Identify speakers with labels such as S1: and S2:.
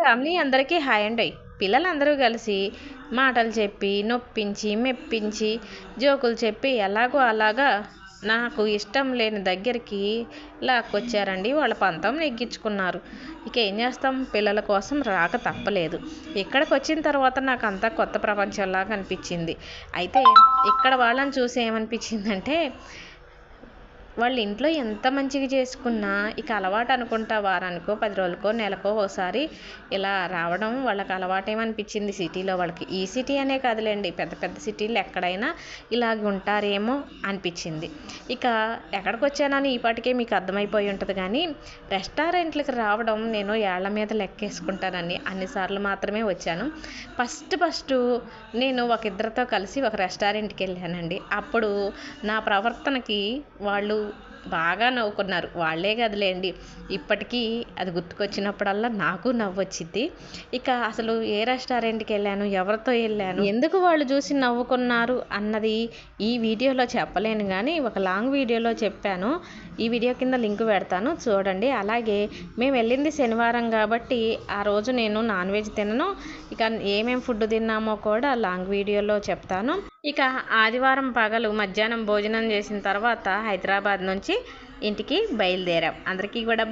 S1: Family అందరికీ hi అండి. పిల్లలందరూ కలిసి మాటలు చెప్పి నొప్పించి మెప్పించి జోకులు చెప్పి ఎలాగో అలాగా నాకు ఇష్టం లేని దగ్గరికి లాక్కొచ్చారండి. వాళ్ళ పంతం నెగ్గించుకున్నారు. ఇక ఏం చేస్తాం, పిల్లల కోసం రాక తప్పలేదు. ఇక్కడికి వచ్చిన తర్వాత నాకు అంతా కొత్త ప్రపంచంలాగా అనిపించింది. అయితే ఇక్కడ వాళ్ళని చూసి ఏమనిపించిందంటే, వాళ్ళ ఇంట్లో ఎంత మంచిగా చేసుకున్నా ఇక అలవాటు అనుకుంటా, వారానికో 10 రోజులకో నెలకో ఒకసారి ఇలా రావడం వాళ్ళకి అలవాటేమనిపించింది. సిటీలో వాళ్ళకి, ఈ సిటీ అనే కాదులేండి, పెద్ద పెద్ద సిటీలు ఎక్కడైనా ఇలాగ ఉంటారేమో అనిపించింది. ఇక ఎక్కడికి వచ్చానని ఈ పాటికే మీకు అర్థమైపోయి ఉంటుంది. కానీ రెస్టారెంట్లకు రావడం నేను ఏళ్ల మీద లెక్కేసుకుంటానండి. అన్నిసార్లు మాత్రమే వచ్చాను. ఫస్ట్ నేను ఒక ఇద్దరితో కలిసి ఒక రెస్టారెంట్కి వెళ్ళానండి. అప్పుడు నా ప్రవర్తనకి వాళ్ళు బాగా నవ్వుకున్నారు. వాళ్ళే కదలేండి, ఇప్పటికీ అది గుర్తుకొచ్చినప్పుడల్లా నాకు నవ్వొచ్చిద్ది. ఇక అసలు ఏ రెస్టారెంట్కి వెళ్ళాను, ఎవరితో వెళ్ళాను, ఎందుకు వాళ్ళు చూసి నవ్వుకున్నారు అన్నది ఈ వీడియోలో చెప్పలేను. కానీ ఒక లాంగ్ వీడియోలో చెప్పాను. ఈ వీడియో కింద లింక్ పెడతాను, చూడండి. అలాగే మేము వెళ్ళింది శనివారం కాబట్టి ఆ రోజు నేను నాన్ వెజ్ తినను. ఇక ఏమేమి ఫుడ్ తిన్నామో కూడా లాంగ్ వీడియోలో చెప్తాను. ఇక ఆదివారం పగలు మధ్యాహ్నం భోజనం చేసిన తర్వాత హైదరాబాద్ నుంచి ఇంటికి బయలుదేరాం. అందరికీ కూడా